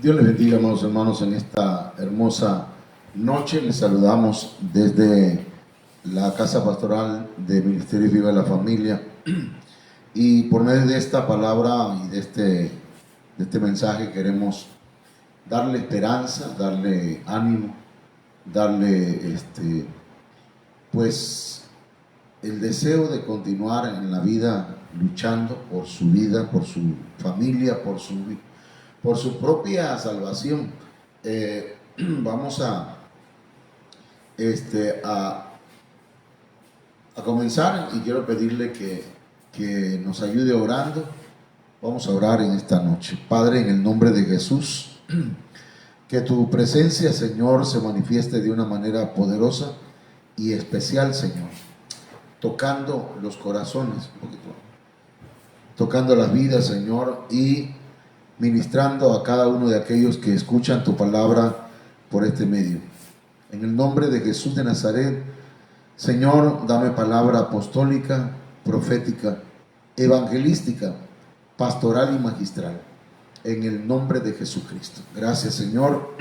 Dios les bendiga, amados hermanos, en esta hermosa noche. Les saludamos desde la Casa Pastoral de Ministerio Viva la Familia. Y por medio de esta palabra y de este mensaje queremos darle esperanza, darle ánimo, darle pues el deseo de continuar en la vida luchando por su vida, por su familia, por su propia salvación. Vamos a comenzar y quiero pedirle que nos ayude orando. Vamos a orar en esta noche. Padre, en el nombre de Jesús, que tu presencia, Señor, se manifieste de una manera poderosa y especial, Señor, tocando los corazones, un poquito, tocando las vidas, Señor, y ministrando a cada uno de aquellos que escuchan tu palabra por este medio. En el nombre de Jesús de Nazaret, Señor, dame palabra apostólica, profética, evangelística, pastoral y magistral. En el nombre de Jesucristo. Gracias, Señor,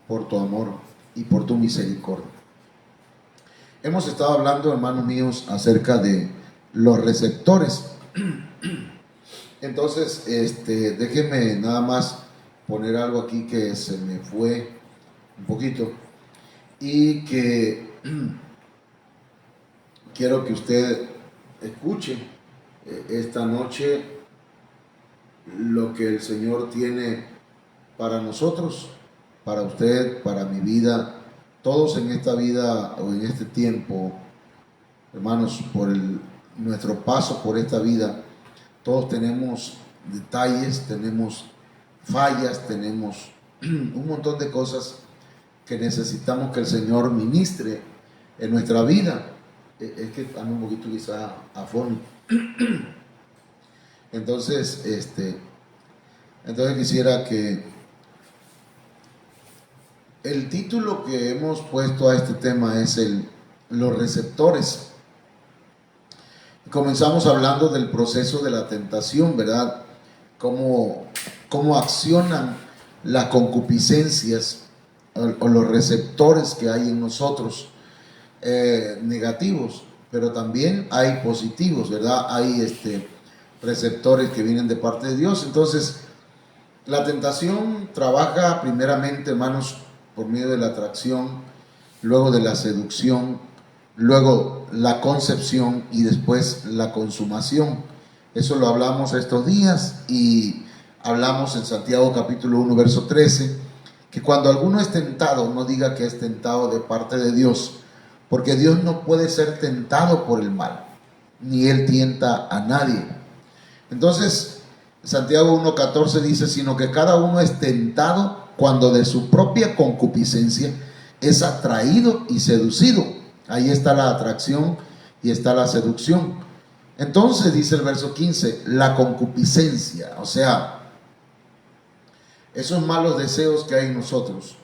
por tu amor y por tu misericordia. Hemos estado hablando, hermanos míos, acerca de los receptores. Entonces, déjenme nada más poner algo aquí que se me fue un poquito y que quiero que usted escuche esta noche lo que el Señor tiene para nosotros, para usted, para mi vida, todos en esta vida o en este tiempo, hermanos, nuestro paso por esta vida. Todos tenemos detalles, tenemos fallas, tenemos un montón de cosas que necesitamos que el Señor ministre en nuestra vida. Es que ando un poquito quizá afónico. Entonces quisiera que el título que hemos puesto a este tema es los receptores. Comenzamos hablando del proceso de la tentación, ¿verdad? Cómo accionan las concupiscencias o los receptores que hay en nosotros, negativos, pero también hay positivos, ¿verdad? Hay receptores que vienen de parte de Dios. Entonces, la tentación trabaja primeramente, hermanos, por medio de la atracción, luego de la seducción, luego la concepción y después la consumación. Eso lo hablamos estos días y hablamos en Santiago capítulo 1 verso 13, que cuando alguno es tentado, no diga que es tentado de parte de Dios, porque Dios no puede ser tentado por el mal, ni Él tienta a nadie. Entonces, Santiago 1:14 dice, sino que cada uno es tentado cuando de su propia concupiscencia es atraído y seducido. Ahí está la atracción y está la seducción. Entonces dice el verso 15, la concupiscencia, o sea, esos malos deseos que hay en nosotros,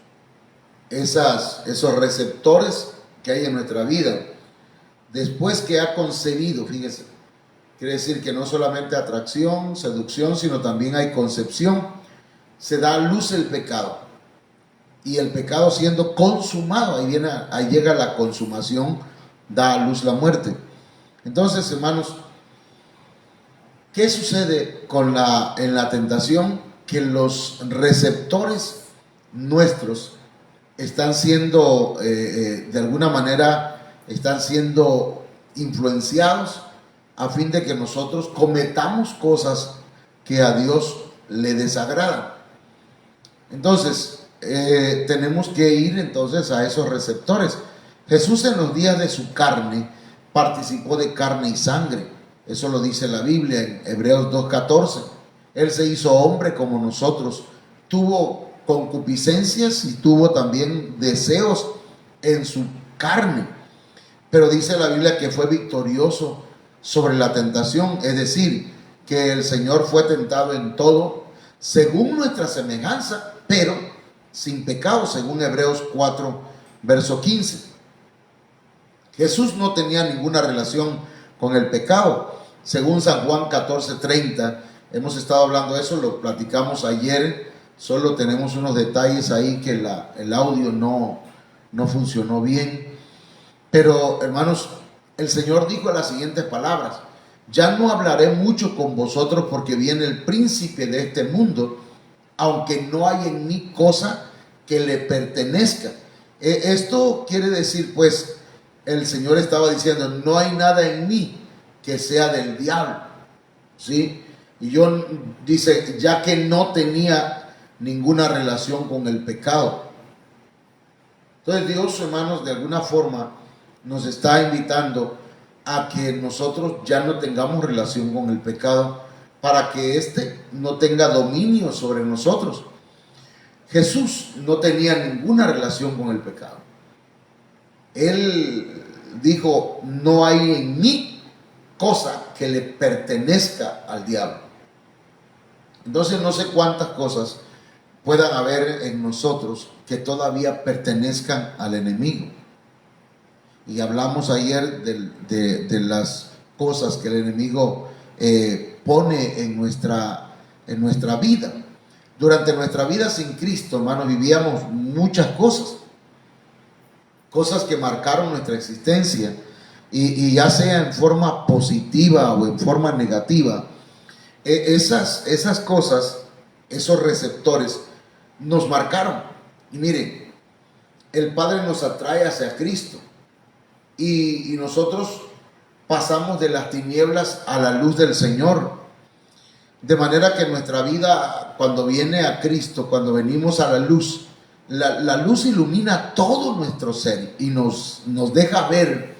esos receptores que hay en nuestra vida, después que ha concebido, fíjese, quiere decir que no solamente atracción, seducción, sino también hay concepción, se da a luz el pecado. Y el pecado siendo consumado, ahí llega la consumación, da a luz la muerte. Entonces, hermanos, ¿qué sucede en la tentación? Que los receptores nuestros están siendo, de alguna manera, están siendo influenciados a fin de que nosotros cometamos cosas que a Dios le desagradan. Entonces, tenemos que ir entonces a esos receptores. Jesús en los días de su carne participó de carne y sangre. Eso lo dice la Biblia en Hebreos 2:14. Él se hizo hombre como nosotros, tuvo concupiscencias y tuvo también deseos en su carne, pero dice la Biblia que fue victorioso sobre la tentación, es decir, que el Señor fue tentado en todo según nuestra semejanza, pero sin pecado, según Hebreos 4 verso 15. Jesús no tenía ninguna relación con el pecado, según San Juan 14:30. Hemos estado hablando de eso, lo platicamos ayer Solo tenemos unos detalles ahí que el audio no funcionó bien. Pero hermanos, el Señor dijo las siguientes palabras: ya no hablaré mucho con vosotros porque viene el príncipe de este mundo, aunque no hay en mí cosa que le pertenezca. Esto quiere decir, pues, el Señor estaba diciendo, no hay nada en mí que sea del diablo, ¿sí? Y yo, dice, ya que no tenía ninguna relación con el pecado. Entonces Dios, hermanos, de alguna forma nos está invitando a que nosotros ya no tengamos relación con el pecado, para que éste no tenga dominio sobre nosotros. Jesús no tenía ninguna relación con el pecado. Él dijo, no hay en mí cosa que le pertenezca al diablo. Entonces no sé cuántas cosas puedan haber en nosotros que todavía pertenezcan al enemigo. Y hablamos ayer de las cosas que el enemigo pone en nuestra vida. Durante nuestra vida sin Cristo, hermanos, vivíamos muchas cosas que marcaron nuestra existencia, y ya sea en forma positiva o en forma negativa, esas cosas, esos receptores, nos marcaron. Y miren, el Padre nos atrae hacia Cristo, y nosotros pasamos de las tinieblas a la luz del Señor. De manera que nuestra vida, cuando viene a Cristo, cuando venimos a la luz ilumina todo nuestro ser y nos deja ver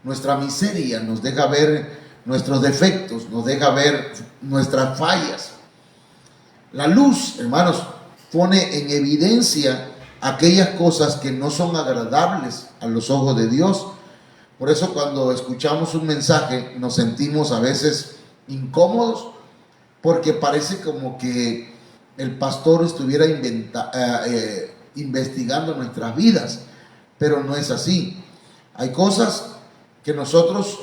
nuestra miseria, nos deja ver nuestros defectos, nos deja ver nuestras fallas. La luz, hermanos, pone en evidencia aquellas cosas que no son agradables a los ojos de Dios. Por eso cuando escuchamos un mensaje nos sentimos a veces incómodos, porque parece como que el pastor estuviera investigando nuestras vidas, pero no es así. Hay cosas que nosotros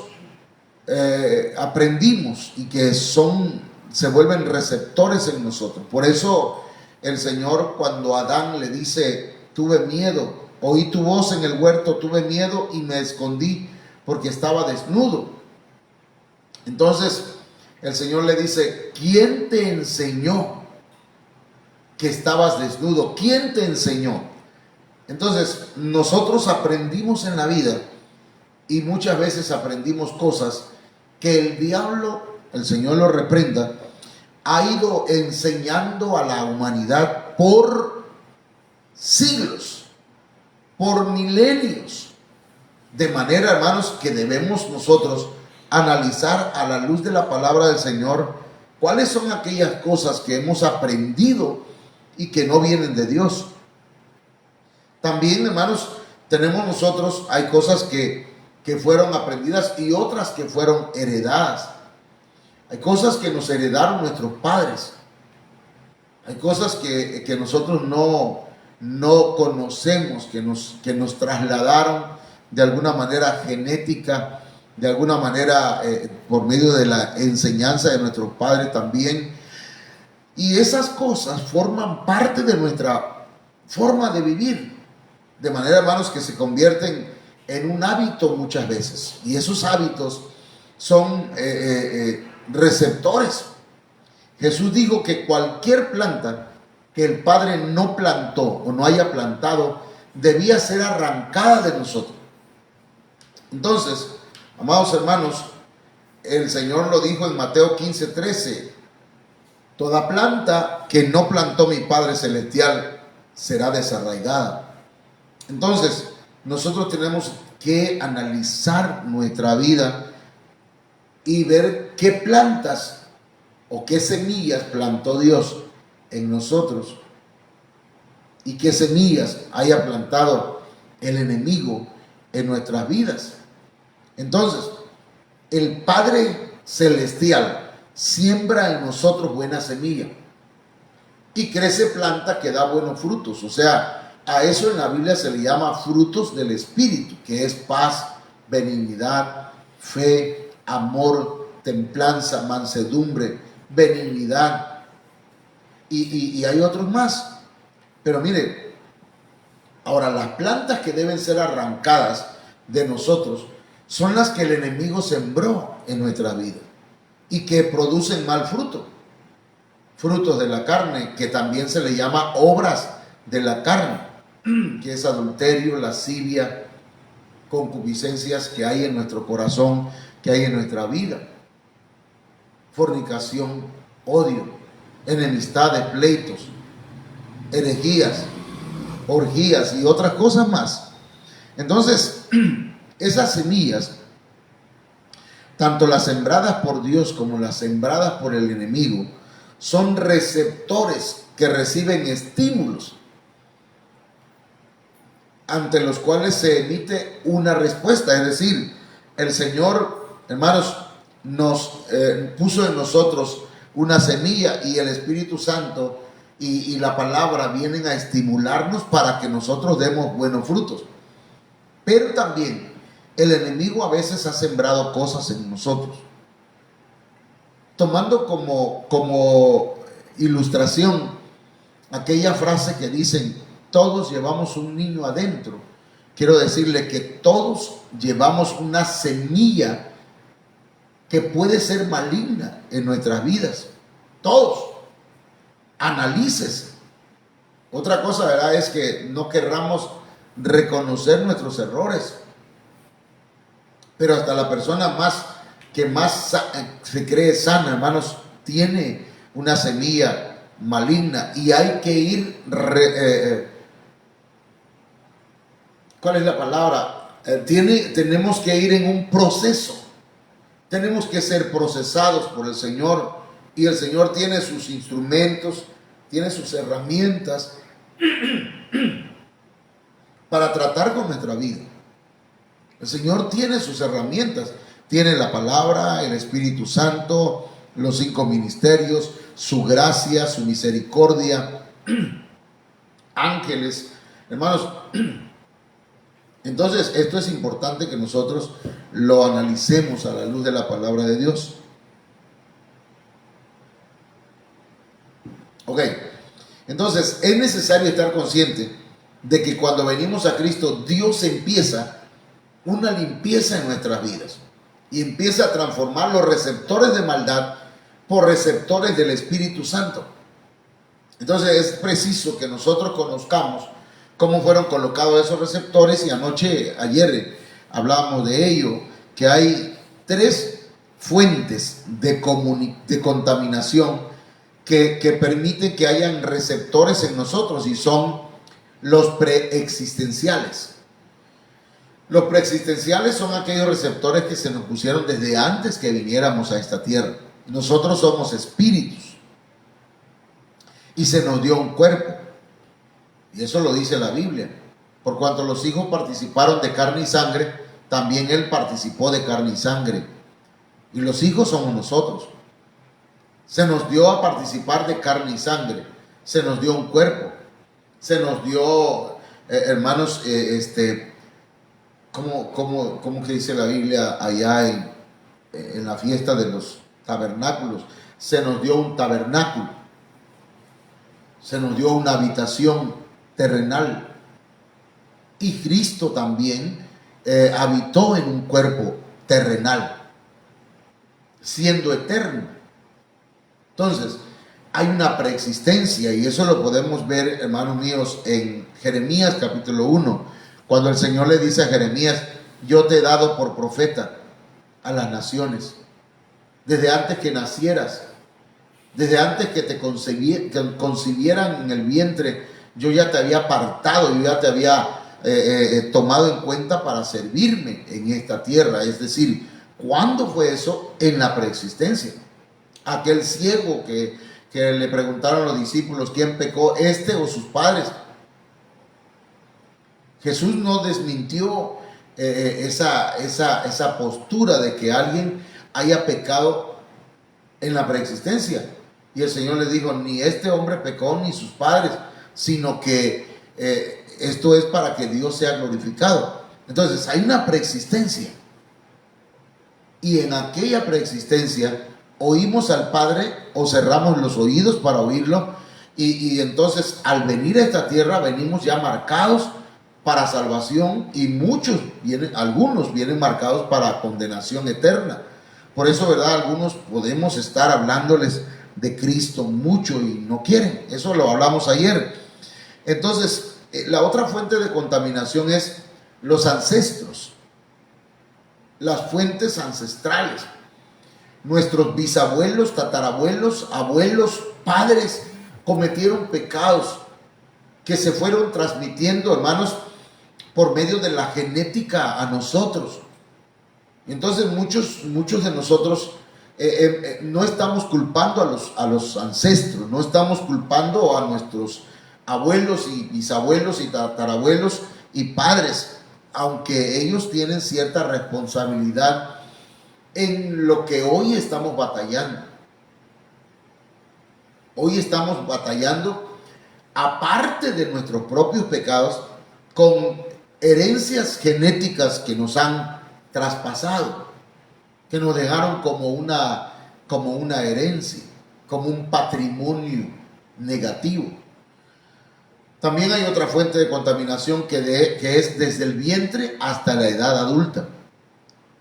aprendimos y que se vuelven receptores en nosotros. Por eso el Señor, cuando a Adán le dice, tuve miedo, oí tu voz en el huerto, tuve miedo y me escondí porque estaba desnudo. Entonces el Señor le dice, ¿quién te enseñó que estabas desnudo? ¿Quién te enseñó? Entonces nosotros aprendimos en la vida, y muchas veces aprendimos cosas que el diablo, el Señor lo reprenda, ha ido enseñando a la humanidad por siglos, por milenios. De manera, hermanos, que debemos nosotros analizar a la luz de la palabra del Señor cuáles son aquellas cosas que hemos aprendido y que no vienen de Dios. También, hermanos, tenemos nosotros, hay cosas que fueron aprendidas y otras que fueron heredadas. Hay cosas que nos heredaron nuestros padres. Hay cosas que nosotros no conocemos, que nos trasladaron de alguna manera genética, de alguna manera por medio de la enseñanza de nuestros padres también. Y esas cosas forman parte de nuestra forma de vivir, de manera, hermanos, que se convierten en un hábito muchas veces. Y esos hábitos son receptores. Jesús dijo que cualquier planta que el Padre no plantó o no haya plantado debía ser arrancada de nosotros. Entonces, amados hermanos, el Señor lo dijo en Mateo 15:13: toda planta que no plantó mi Padre Celestial será desarraigada. Entonces, nosotros tenemos que analizar nuestra vida y ver qué plantas o qué semillas plantó Dios en nosotros y qué semillas haya plantado el enemigo en nuestras vidas. Entonces, el Padre Celestial siembra en nosotros buena semilla y crece planta que da buenos frutos. O sea, a eso en la Biblia se le llama frutos del Espíritu, que es paz, benignidad, fe, amor, templanza, mansedumbre, benignidad. Y hay otros más. Pero mire, ahora las plantas que deben ser arrancadas de nosotros son las que el enemigo sembró en nuestra vida y que producen mal fruto. Frutos de la carne, que también se le llama obras de la carne, que es adulterio, lascivia, concupiscencias que hay en nuestro corazón, que hay en nuestra vida, fornicación, odio, enemistades, pleitos, herejías, orgías y otras cosas más. Entonces, esas semillas, tanto las sembradas por Dios como las sembradas por el enemigo, son receptores que reciben estímulos ante los cuales se emite una respuesta. Es decir, el Señor, hermanos, nos puso en nosotros una semilla, y el Espíritu Santo y la palabra vienen a estimularnos para que nosotros demos buenos frutos. Pero también el enemigo a veces ha sembrado cosas en nosotros. Tomando como ilustración aquella frase que dicen: todos llevamos un niño adentro. Quiero decirle que todos llevamos una semilla que puede ser maligna en nuestras vidas. Todos. Analícese. Otra cosa, ¿verdad?, es que no querramos reconocer nuestros errores. Pero hasta la persona que más se cree sana, hermanos, tiene una semilla maligna, y hay que ir ¿cuál es la palabra? Tenemos que ir en un proceso. Tenemos que ser procesados por el Señor, y el Señor tiene sus instrumentos, tiene sus herramientas para tratar con nuestra vida. El Señor tiene sus herramientas, tiene la palabra, el Espíritu Santo, los 5 ministerios, su gracia, su misericordia, ángeles, hermanos. Entonces, esto es importante que nosotros lo analicemos a la luz de la palabra de Dios. Ok, entonces es necesario estar consciente de que cuando venimos a Cristo, Dios empieza una limpieza en nuestras vidas y empieza a transformar los receptores de maldad por receptores del Espíritu Santo. Entonces es preciso que nosotros conozcamos cómo fueron colocados esos receptores, y ayer hablábamos de ello, que hay 3 fuentes de contaminación que permiten que hayan receptores en nosotros, y son los preexistenciales. Los preexistenciales son aquellos receptores que se nos pusieron desde antes que viniéramos a esta tierra. Nosotros somos espíritus y se nos dio un cuerpo, y eso lo dice la Biblia. Por cuanto los hijos participaron de carne y sangre, también Él participó de carne y sangre, y los hijos somos nosotros. Se nos dio a participar de carne y sangre, se nos dio un cuerpo, se nos dio, hermanos, ¿cómo que dice la Biblia allá en la fiesta de los tabernáculos? Se nos dio un tabernáculo, se nos dio una habitación terrenal, y Cristo también habitó en un cuerpo terrenal, siendo eterno. Entonces, hay una preexistencia, y eso lo podemos ver, hermanos míos, en Jeremías capítulo 1, cuando el Señor le dice a Jeremías: yo te he dado por profeta a las naciones, desde antes que nacieras, desde antes que te concibieran en el vientre, yo ya te había apartado, yo ya te había tomado en cuenta para servirme en esta tierra. Es decir, ¿cuándo fue eso? En la preexistencia. Aquel ciego que le preguntaron a los discípulos: ¿quién pecó, este o sus padres? Jesús no desmintió esa postura de que alguien haya pecado en la preexistencia. Y el Señor le dijo: ni este hombre pecó ni sus padres, sino que esto es para que Dios sea glorificado. Entonces hay una preexistencia, y en aquella preexistencia oímos al Padre, o cerramos los oídos para oírlo, Y entonces al venir a esta tierra venimos ya marcados para salvación y algunos vienen marcados para condenación eterna. Por eso, ¿verdad? Algunos podemos estar hablándoles de Cristo mucho y no quieren. Eso lo hablamos ayer. Entonces, la otra fuente de contaminación es los ancestros, las fuentes ancestrales. Nuestros bisabuelos, tatarabuelos, abuelos, padres cometieron pecados que se fueron transmitiendo, hermanos, por medio de la genética a nosotros. Entonces muchos de nosotros no estamos culpando a los ancestros, no estamos culpando a nuestros abuelos y bisabuelos y tatarabuelos y padres, aunque ellos tienen cierta responsabilidad en lo que hoy estamos batallando. Hoy estamos batallando, aparte de nuestros propios pecados, con herencias genéticas que nos han traspasado, que nos dejaron como una herencia, como un patrimonio negativo. También hay otra fuente de contaminación que es desde el vientre hasta la edad adulta.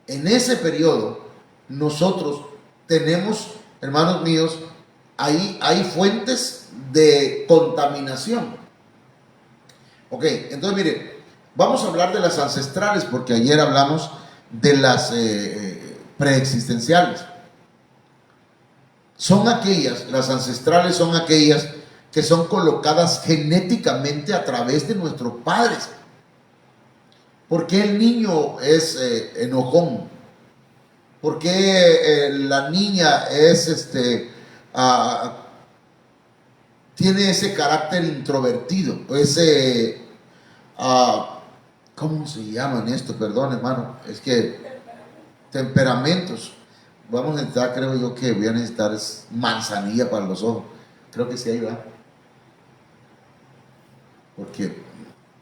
En ese periodo nosotros tenemos, hermanos míos, hay fuentes de contaminación. Ok, entonces mire, vamos a hablar de las ancestrales porque ayer hablamos de las preexistenciales. Las ancestrales son aquellas que son colocadas genéticamente a través de nuestros padres. ¿Por qué el niño es enojón? ¿Por qué la niña es tiene ese carácter introvertido? ¿Cómo se llaman esto? Perdón, hermano. Es que temperamentos. Vamos a necesitar, creo yo que voy a necesitar manzanilla para los ojos. Creo que sí, ahí va. Porque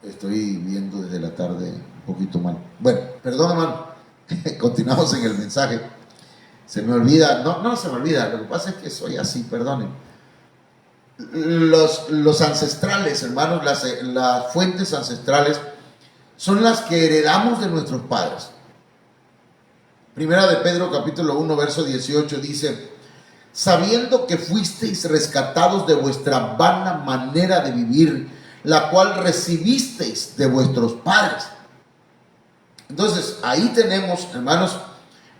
estoy viendo desde la tarde un poquito mal. Bueno, perdón, hermano. Continuamos en el mensaje. Se me olvida. No se me olvida. Lo que pasa es que soy así, perdonen. Los ancestrales, hermanos, las fuentes ancestrales son las que heredamos de nuestros padres. Primera de Pedro capítulo 1 verso 18 dice: sabiendo que fuisteis rescatados de vuestra vana manera de vivir, la cual recibisteis de vuestros padres. Entonces ahí tenemos, hermanos,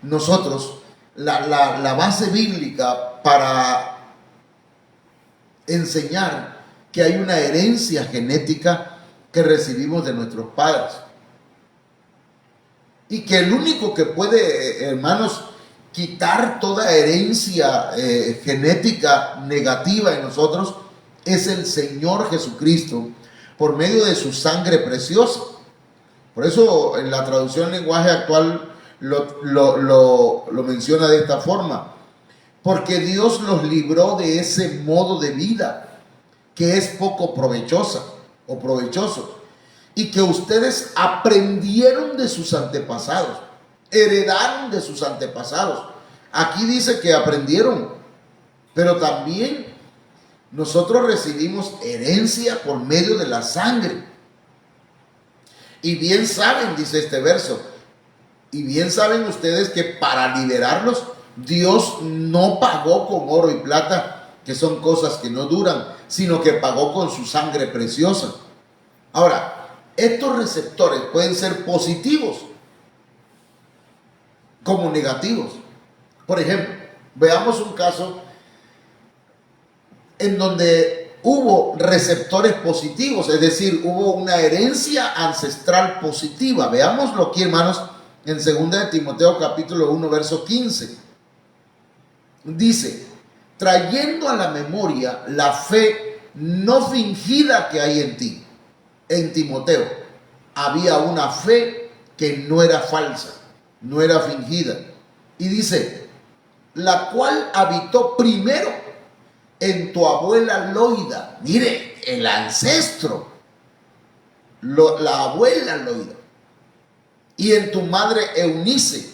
nosotros la base bíblica para enseñar que hay una herencia genética que recibimos de nuestros padres. Y que el único que puede, hermanos, quitar toda herencia genética negativa en nosotros es el Señor Jesucristo, por medio de su sangre preciosa. Por eso en la traducción lenguaje actual lo menciona de esta forma: porque Dios los libró de ese modo de vida que es poco provechoso, y que ustedes aprendieron de sus antepasados, heredaron de sus antepasados. Aquí dice que aprendieron, pero también nosotros recibimos herencia por medio de la sangre. Y bien saben, dice este verso, y bien saben ustedes que para liberarlos, Dios no pagó con oro y plata, que son cosas que no duran, sino que pagó con su sangre preciosa. Ahora, estos receptores pueden ser positivos como negativos. Por ejemplo, veamos un caso en donde hubo receptores positivos, es decir, hubo una herencia ancestral positiva. Veámoslo aquí, hermanos, en 2 de Timoteo capítulo 1, verso 15. Dice: trayendo a la memoria la fe no fingida que hay en ti. En Timoteo había una fe que no era falsa, no era fingida. Y dice: la cual habitó primero en tu abuela Loida. Mire, el ancestro, la abuela Loida. Y en tu madre Eunice.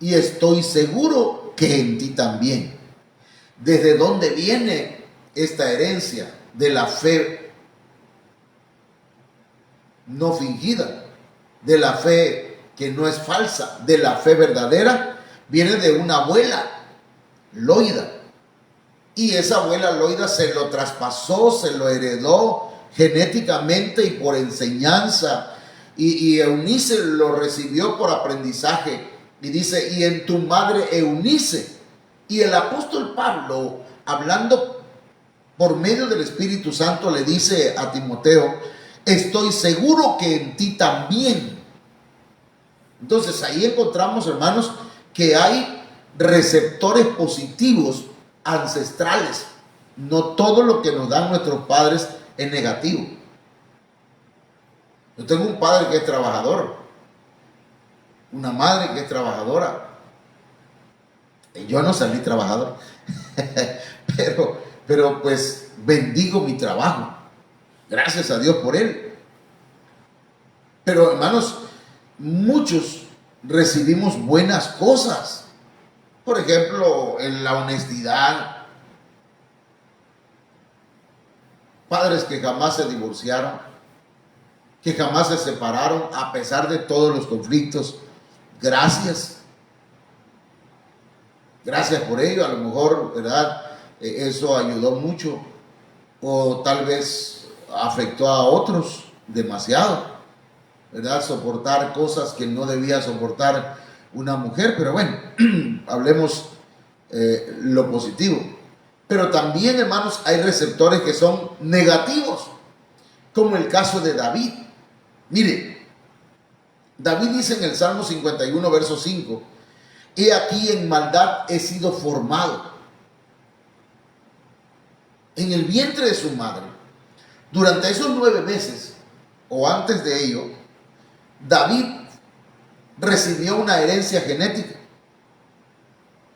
Y estoy seguro que en ti también. ¿Desde dónde viene esta herencia de la fe no fingida, de la fe que no es falsa, de la fe verdadera, viene de una abuela, Loida. Y esa abuela Loida se lo traspasó, se lo heredó genéticamente y por enseñanza. Y Eunice lo recibió por aprendizaje. Y dice, y en tu madre Eunice. Y el apóstol Pablo, hablando por medio del Espíritu Santo, le dice a Timoteo, estoy seguro que en ti también. Entonces ahí encontramos, hermanos, que hay receptores positivos ancestrales. No todo lo que nos dan nuestros padres es negativo. Yo tengo un padre que es trabajador, una madre que es trabajadora. Yo no salí trabajador, pero pues bendigo mi trabajo. Gracias a Dios por él. Pero hermanos, muchos recibimos buenas cosas. Por ejemplo, en la honestidad. Padres que jamás se divorciaron, que jamás se separaron a pesar de todos los conflictos. Gracias. Gracias por ello. A lo mejor, ¿verdad? Eso ayudó mucho. O tal vez afectó a otros demasiado, ¿verdad? Soportar cosas que no debía soportar una mujer. Pero bueno, hablemos lo positivo. Pero también, hermanos, hay receptores que son negativos, como el caso de David. Mire, David dice en el Salmo 51, verso 5, he aquí en maldad he sido formado en el vientre de su madre. Durante esos 9 meses, o antes de ello, David recibió una herencia genética.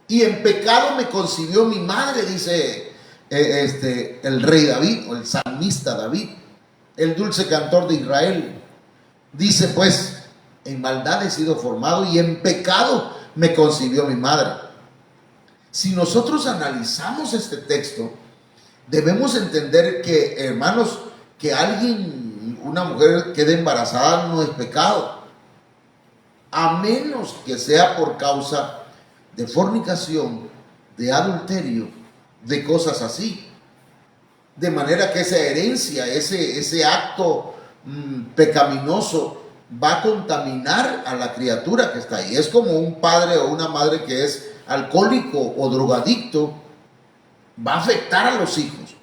Y en pecado me concibió mi madre, dice el rey David, o el salmista David, el dulce cantor de Israel. Dice pues, en maldad he sido formado y en pecado me concibió mi madre. Si nosotros analizamos este texto, debemos entender que, hermanos, que alguien, una mujer quede embarazada no es pecado, a menos que sea por causa de fornicación, de adulterio, de cosas así. De manera que esa herencia, ese acto pecaminoso va a contaminar a la criatura que está ahí. Es como un padre o una madre que es alcohólico o drogadicto, va a afectar a los hijos.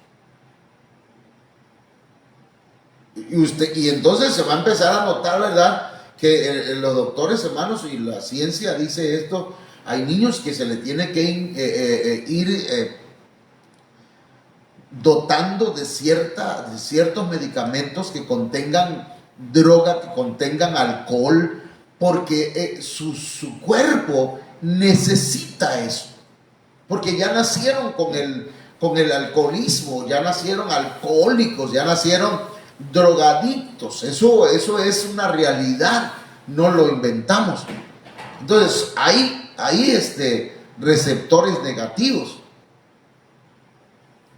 Y entonces se va a empezar a notar, ¿verdad? Que los doctores, hermanos, y la ciencia dice esto, hay niños que se le tiene que ir dotando de ciertos medicamentos que contengan droga, que contengan alcohol, porque su cuerpo necesita eso. Porque ya nacieron con el alcoholismo, ya nacieron alcohólicos, ya nacieron drogadictos. Eso es una realidad, no lo inventamos. Entonces, hay receptores negativos.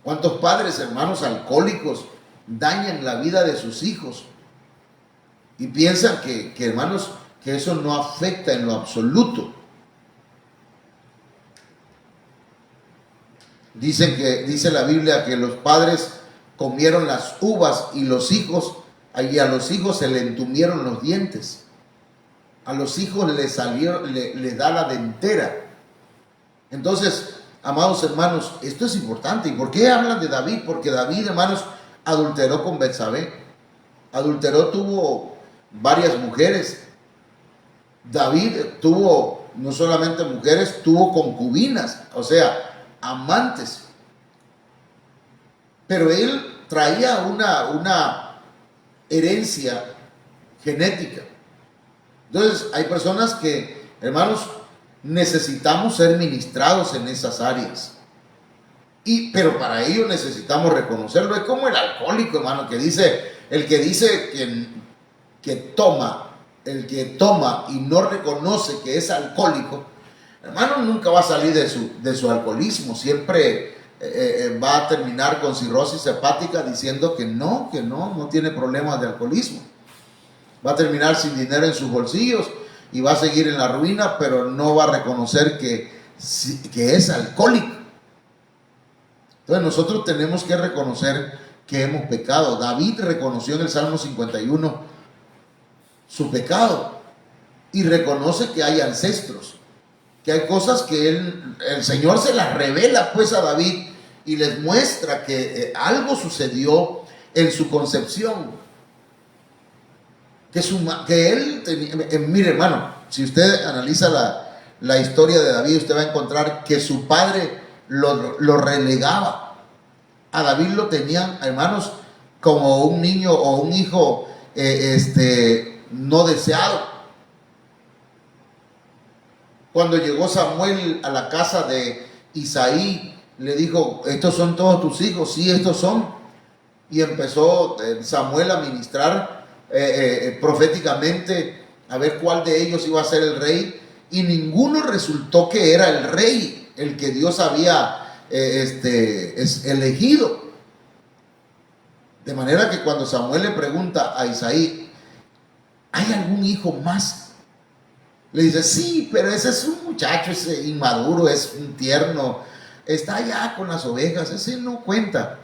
¿Cuántos padres, hermanos, alcohólicos dañan la vida de sus hijos? Y piensan que hermanos, que eso no afecta en lo absoluto. Dice la Biblia que los padres comieron las uvas y a los hijos se le entumieron los dientes. A los hijos les da la dentera. Entonces, amados hermanos, esto es importante. ¿Y por qué hablan de David? Porque David, hermanos, adulteró con Betsabé. Adulteró, tuvo varias mujeres. David tuvo no solamente mujeres, tuvo concubinas, o sea, amantes. Pero él traía una herencia genética. Entonces, hay personas que, hermanos, necesitamos ser ministrados en esas áreas. Pero para ello necesitamos reconocerlo. Es como el alcohólico, hermano, el que dice que toma y no reconoce que es alcohólico, hermano, nunca va a salir de su alcoholismo. Siempre va a terminar con cirrosis hepática diciendo que no tiene problemas de alcoholismo. Va a terminar sin dinero en sus bolsillos y va a seguir en la ruina, pero no va a reconocer que es alcohólico. Entonces nosotros tenemos que reconocer que hemos pecado. David reconoció en el Salmo 51 su pecado y reconoce que hay ancestros, que hay cosas que el Señor se las revela pues a David y les muestra que algo sucedió en su concepción, que él tenía. Mire, hermano, si usted analiza la historia de David, usted va a encontrar que su padre lo relegaba. A David lo tenían, hermanos, como un niño o un hijo no deseado. Cuando llegó Samuel a la casa de Isaí, le dijo: ¿estos son todos tus hijos? Sí, estos son. Y empezó Samuel a ministrar proféticamente a ver cuál de ellos iba a ser el rey, y ninguno resultó que era el rey, el que Dios había elegido. De manera que cuando Samuel le pregunta a Isaí: ¿hay algún hijo más? Le dice: sí, pero ese es un muchacho, ese inmaduro, es un tierno, está allá con las ovejas, ese no cuenta.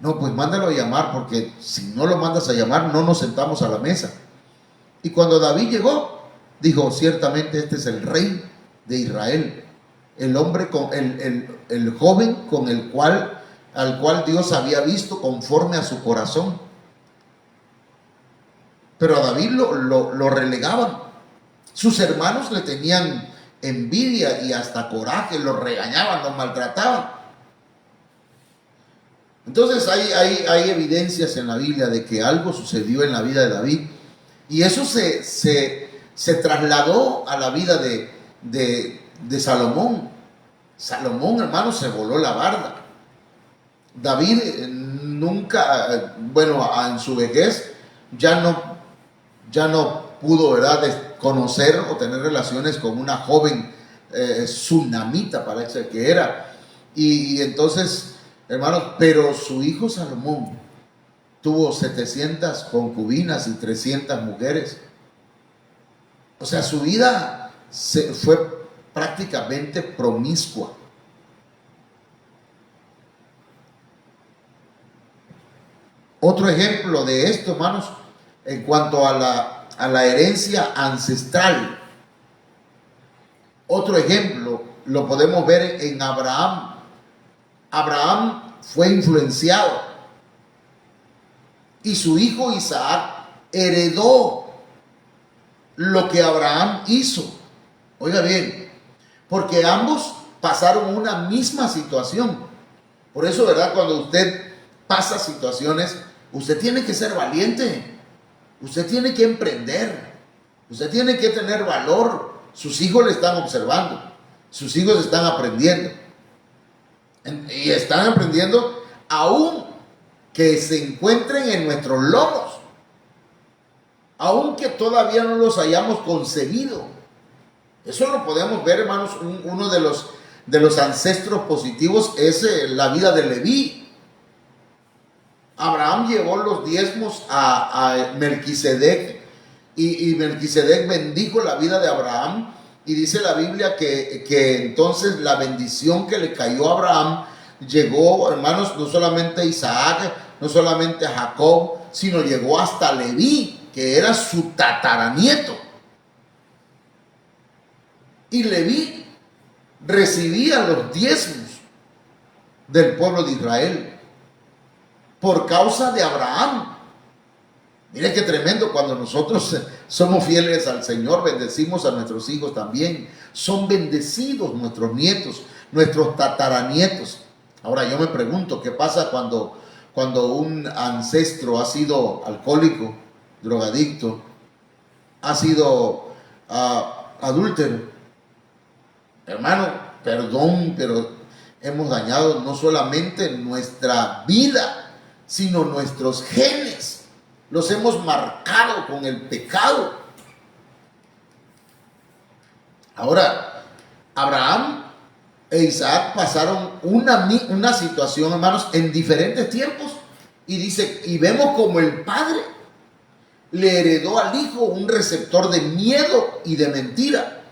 No, pues mándalo a llamar, porque si no lo mandas a llamar no nos sentamos a la mesa. Y cuando David llegó, dijo: ciertamente este es el rey de Israel, el hombre el joven al cual Dios había visto conforme a su corazón. Pero a David lo relegaban. Sus hermanos le tenían envidia y hasta coraje, lo regañaban, lo maltrataban. Entonces hay evidencias en la Biblia de que algo sucedió en la vida de David, y eso se trasladó a la vida de Salomón. Salomón, hermano, se voló la barda. David nunca, en su vejez ya no pudo, ¿verdad?, conocer o tener relaciones con una joven sunamita, parece que era. Y entonces, hermanos, pero su hijo Salomón tuvo 700 concubinas y 300 mujeres. O sea, su vida fue prácticamente promiscua. Otro ejemplo de esto, hermanos, en cuanto a la herencia ancestral. Otro ejemplo lo podemos ver en Abraham. Abraham fue influenciado y su hijo Isaac heredó lo que Abraham hizo. Oiga bien, porque ambos pasaron una misma situación. Por eso, ¿verdad?, cuando usted pasa situaciones, usted tiene que ser valiente. Usted tiene que emprender. Usted tiene que tener valor. Sus hijos le están observando. Sus hijos están aprendiendo. Y están aprendiendo aún que se encuentren en nuestros lomos. Aunque todavía no los hayamos concebido. Eso lo podemos ver, hermanos. Uno de los ancestros positivos es la vida de Leví. Abraham llevó los diezmos a Melquisedec, y Melquisedec bendijo la vida de Abraham, y dice la Biblia que entonces la bendición que le cayó a Abraham llegó, hermanos, no solamente a Isaac, no solamente a Jacob, sino llegó hasta Leví, que era su tataranieto. Y Leví recibía los diezmos del pueblo de Israel por causa de Abraham. Mire qué tremendo, cuando nosotros somos fieles al Señor, bendecimos a nuestros hijos también. Son bendecidos nuestros nietos, nuestros tataranietos. Ahora yo me pregunto, ¿qué pasa cuando un ancestro ha sido alcohólico, drogadicto, ha sido adúltero? Hermano, perdón, pero hemos dañado no solamente nuestra vida, sino nuestros genes. Los hemos marcado con el pecado. Ahora, Abraham e Isaac pasaron una situación, hermanos, en diferentes tiempos. Y dice, y vemos como el padre le heredó al hijo un receptor de miedo y de mentira.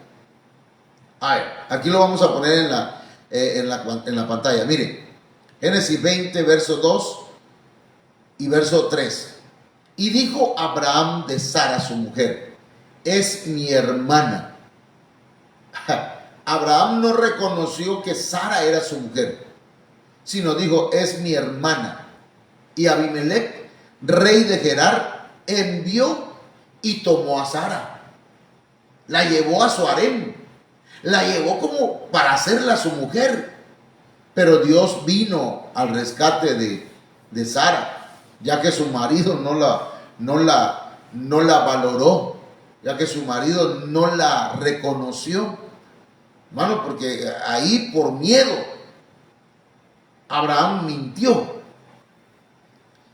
Ay, aquí lo vamos a poner en la pantalla. Miren, Génesis 20, verso 2 y verso 3. Y dijo Abraham de Sara, su mujer, es mi hermana. Abraham no reconoció que Sara era su mujer, sino dijo, es mi hermana. Y Abimelech, rey de Gerar, envió y tomó a Sara. La llevó a su harem. La llevó como para hacerla su mujer. Pero Dios vino al rescate de Sara, ya que su marido no la valoró, ya que su marido no la reconoció. Hermano, porque ahí por miedo Abraham mintió.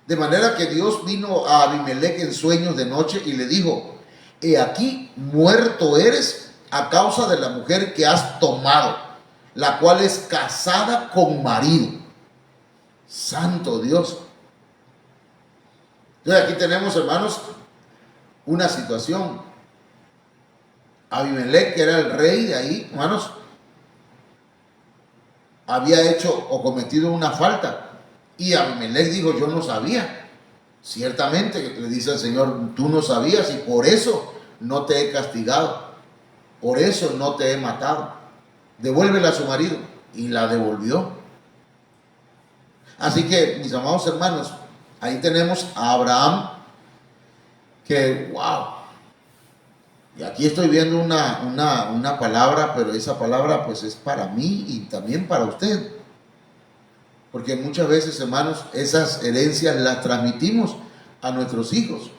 De manera que Dios vino a Abimelech en sueños de noche y le dijo, he aquí muerto eres a causa de la mujer que has tomado, la cual es casada con marido. Santo Dios. Entonces aquí tenemos, hermanos, una situación. Abimelech, que era el rey de ahí, hermanos, había hecho o cometido una falta. Y Abimelech dijo, yo no sabía. Ciertamente, le dice el Señor, tú no sabías y por eso no te he castigado. Por eso no te he matado. Devuélvela a su marido. Y la devolvió. Así que, mis amados hermanos, ahí tenemos a Abraham que, wow. Y aquí estoy viendo una palabra, pero esa palabra pues es para mí y también para usted. Porque muchas veces, hermanos, esas herencias las transmitimos a nuestros hijos.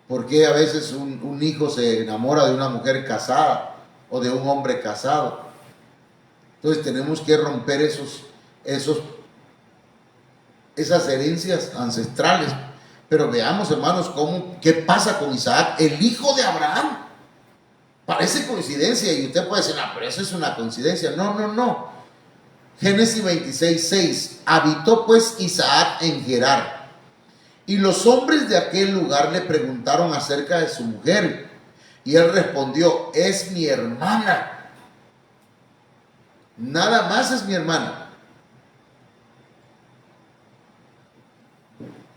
Porque a veces un hijo se enamora de una mujer casada o de un hombre casado. Entonces tenemos que romper esas herencias ancestrales. Pero veamos, hermanos, qué pasa con Isaac, el hijo de Abraham. Parece coincidencia y usted puede decir, pero eso es una coincidencia. No. Génesis 26, 6. Habitó pues Isaac en Gerar. Y los hombres de aquel lugar le preguntaron acerca de su mujer. Y él respondió, es mi hermana. Nada más es mi hermana.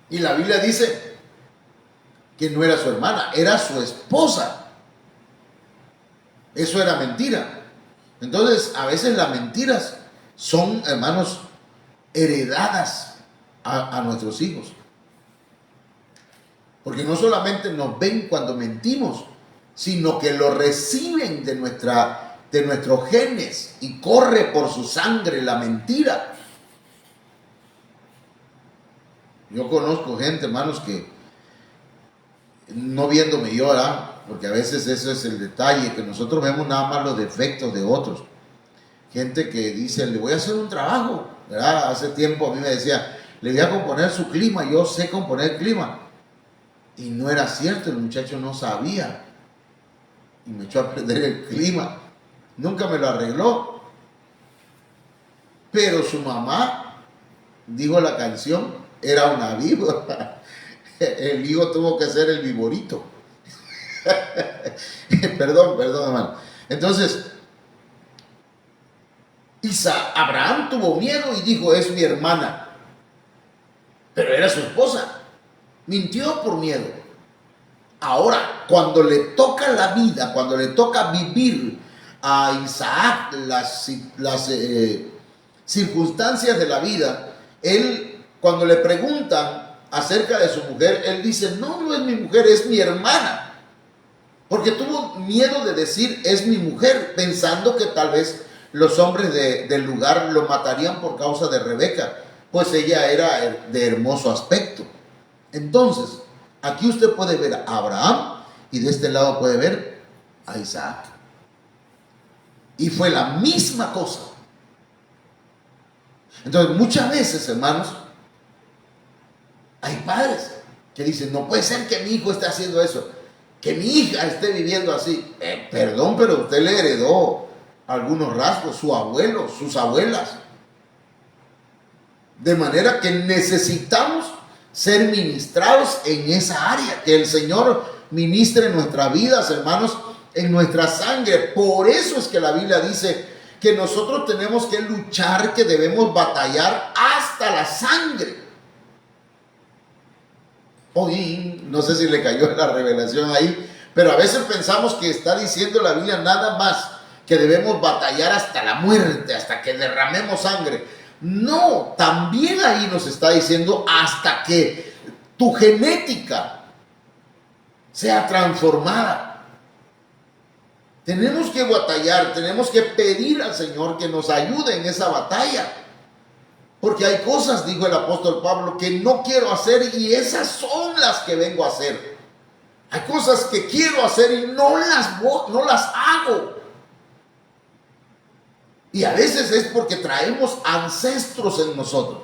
Y la Biblia dice que no era su hermana, era su esposa. Eso era mentira. Entonces, a veces las mentiras son, hermanos, heredadas a nuestros hijos. Porque no solamente nos ven cuando mentimos, sino que lo reciben de nuestros genes y corre por su sangre la mentira. Yo conozco gente, hermanos, que no viéndome yo, ¿verdad? Porque a veces eso es el detalle, que nosotros vemos nada más los defectos de otros. Gente que dice, le voy a hacer un trabajo, ¿verdad? Hace tiempo a mí me decía, le voy a componer su clima, yo sé componer clima. Y no era cierto, el muchacho no sabía. Y me echó a perder el clima. Nunca me lo arregló. Pero su mamá, dijo la canción, era una víbora. El hijo tuvo que ser el viborito. Perdón, hermano. Entonces, Abraham tuvo miedo y dijo, es mi hermana. Pero era su esposa. Mintió por miedo. Ahora, cuando le toca la vida, cuando le toca vivir a Isaac las circunstancias de la vida, él, cuando le preguntan acerca de su mujer, él dice, no es mi mujer, es mi hermana. Porque tuvo miedo de decir, es mi mujer, pensando que tal vez los hombres del lugar lo matarían por causa de Rebeca, pues ella era de hermoso aspecto. Entonces, aquí usted puede ver a Abraham y de este lado puede ver a Isaac. Y fue la misma cosa. Entonces, muchas veces, hermanos, hay padres que dicen, no puede ser que mi hijo esté haciendo eso, que mi hija esté viviendo así. Perdón, pero usted le heredó algunos rasgos, su abuelo, sus abuelas. De manera que necesitamos ser ministrados en esa área, que el Señor ministre en nuestras vidas, hermanos, en nuestra sangre. Por eso es que la Biblia dice que nosotros tenemos que luchar, que debemos batallar hasta la sangre. Hoy, no sé si le cayó la revelación ahí, pero a veces pensamos que está diciendo la Biblia nada más que debemos batallar hasta la muerte, hasta que derramemos sangre. No, también ahí nos está diciendo hasta que tu genética sea transformada. Tenemos que batallar, tenemos que pedir al Señor que nos ayude en esa batalla. Porque hay cosas, dijo el apóstol Pablo, que no quiero hacer y esas son las que vengo a hacer. Hay cosas que quiero hacer y no las hago. Y a veces es porque traemos ancestros en nosotros.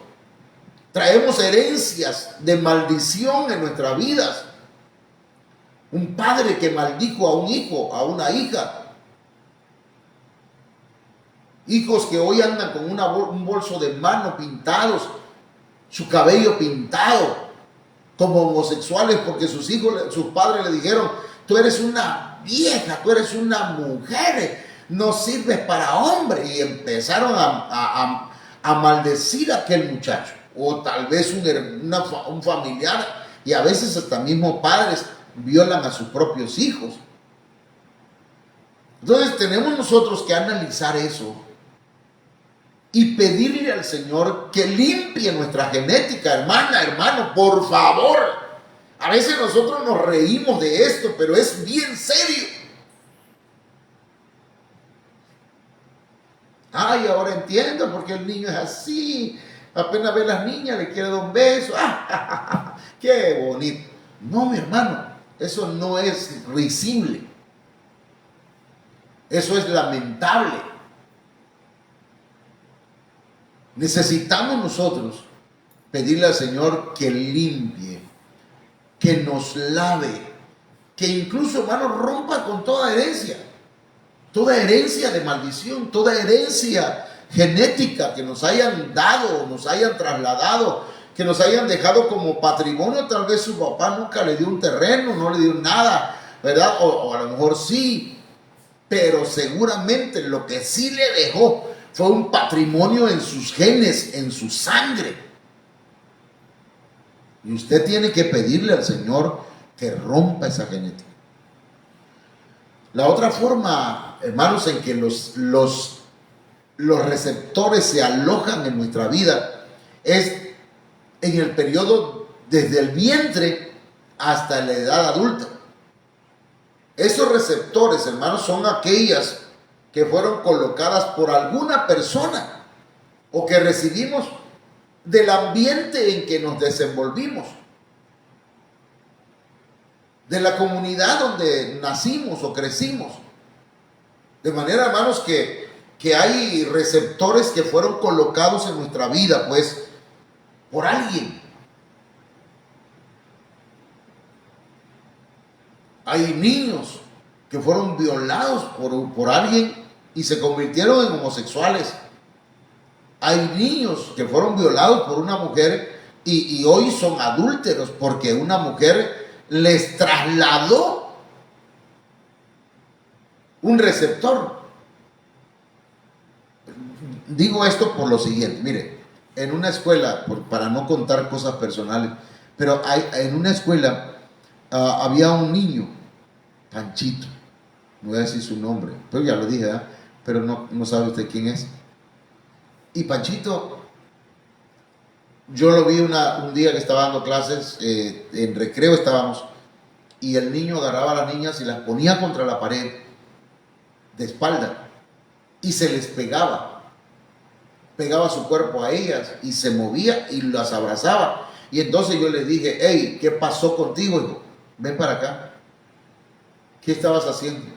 Traemos herencias de maldición en nuestras vidas. Un padre que maldijo a un hijo, a una hija. Hijos que hoy andan con un bolso de mano pintados, su cabello pintado, como homosexuales, porque sus padres le dijeron: tú eres una vieja, tú eres una mujer, no sirves para hombre. Y empezaron a maldecir a aquel muchacho, o tal vez un familiar, y a veces hasta mismos padres violan a sus propios hijos. Entonces tenemos nosotros que analizar eso y pedirle al Señor que limpie nuestra genética, hermana, hermano, por favor. A veces nosotros nos reímos de esto, pero es bien serio. Ay, ahora entiendo por qué el niño es así. Apenas ve a las niñas, le quiere dar un beso. ¡Ah! ¡Qué bonito! No, mi hermano, eso no es risible. Eso es lamentable. Necesitamos nosotros pedirle al Señor que limpie, que nos lave, que incluso, hermano, rompa con toda herencia de maldición, toda herencia genética que nos hayan dado, nos hayan trasladado, que nos hayan dejado como patrimonio. Tal vez su papá nunca le dio un terreno, no le dio nada, ¿verdad? O a lo mejor sí, pero seguramente lo que sí le dejó fue un patrimonio en sus genes, en su sangre. Y usted tiene que pedirle al Señor que rompa esa genética. La otra forma, hermanos, en que los receptores se alojan en nuestra vida es en el periodo desde el vientre hasta la edad adulta. Esos receptores, hermanos, son aquellas que fueron colocadas por alguna persona o que recibimos del ambiente en que nos desenvolvimos, de la comunidad donde nacimos o crecimos. De manera, hermanos, que hay receptores que fueron colocados en nuestra vida, pues, por alguien. Hay niños que fueron violados por alguien y se convirtieron en homosexuales. Hay niños que fueron violados por una mujer y hoy son adúlteros porque una mujer les trasladó un receptor. Digo esto por lo siguiente, mire, en una escuela, para no contar cosas personales, pero en una escuela había un niño, Panchito, no voy a decir su nombre, pero ya lo dije, ¿eh? Pero no sabe usted quién es. Y Panchito, yo lo vi un día que estaba dando clases, en recreo estábamos, y el niño agarraba a las niñas y las ponía contra la pared, de espalda, y se les pegaba su cuerpo a ellas, y se movía y las abrazaba. Y entonces yo les dije: hey, ¿qué pasó contigo, hijo? Ven para acá. ¿Qué estabas haciendo?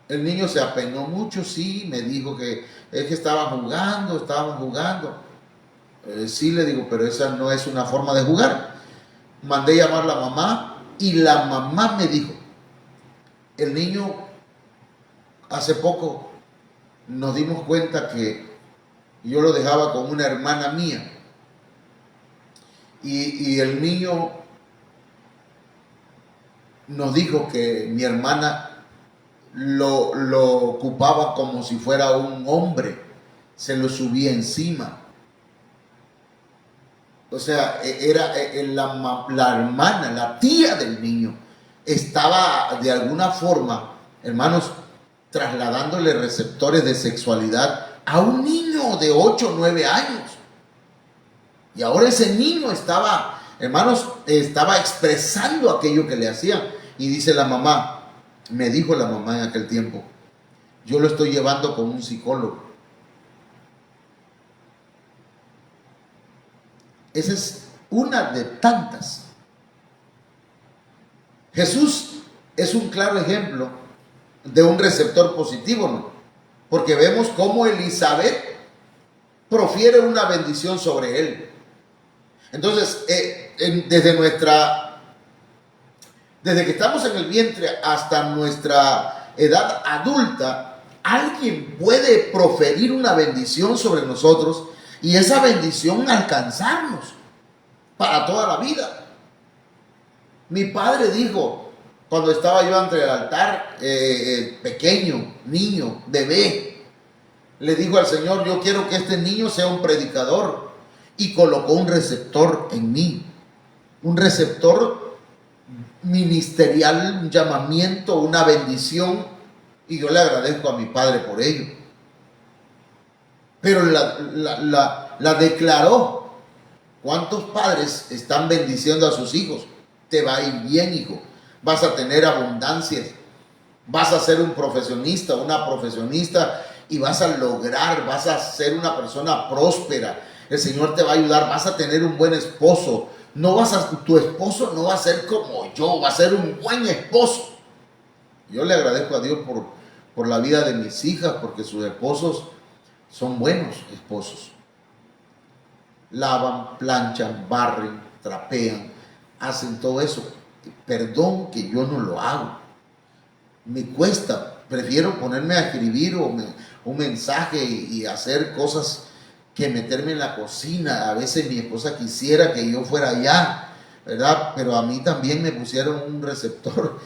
El niño se apenó mucho, sí, me dijo que es que estábamos jugando. Sí, le digo, pero esa no es una forma de jugar. Mandé llamar a la mamá y la mamá me dijo: el niño Hace poco nos dimos cuenta que yo lo dejaba con una hermana mía y el niño nos dijo que mi hermana lo ocupaba como si fuera un hombre, se lo subía encima. O sea, era la hermana, la tía del niño, estaba de alguna forma, hermanos, trasladándole receptores de sexualidad a un niño de 8 o 9 años. Y ahora ese niño estaba, hermanos, estaba expresando aquello que le hacían. Y dice la mamá, me dijo la mamá en aquel tiempo, yo lo estoy llevando con un psicólogo. Esa es una de tantas. Jesús es un claro ejemplo de un receptor positivo, ¿no? Porque vemos cómo Elizabeth profiere una bendición sobre él. Entonces, desde que estamos en el vientre hasta nuestra edad adulta, alguien puede proferir una bendición sobre nosotros y esa bendición alcanzarnos para toda la vida. Mi padre dijo, cuando estaba yo ante el altar, pequeño, niño, bebé, le dijo al Señor, yo quiero que este niño sea un predicador, y colocó un receptor en mí, un receptor ministerial, un llamamiento, una bendición, y yo le agradezco a mi padre por ello. Pero la declaró. ¿Cuántos padres están bendiciendo a sus hijos? Te va a ir bien, hijo. Vas a tener abundancias. Vas a ser un profesionista, una profesionista, y vas a lograr, vas a ser una persona próspera. El Señor te va a ayudar, vas a tener un buen esposo. Tu esposo no va a ser como yo, va a ser un buen esposo. Yo le agradezco a Dios por la vida de mis hijas, porque sus esposos son buenos esposos. Lavan, planchan, barren, trapean, hacen todo eso. Perdón que yo no lo hago. Me cuesta, prefiero ponerme a escribir un mensaje y hacer cosas que meterme en la cocina. A veces mi esposa quisiera que yo fuera allá, ¿verdad? Pero a mí también me pusieron un receptor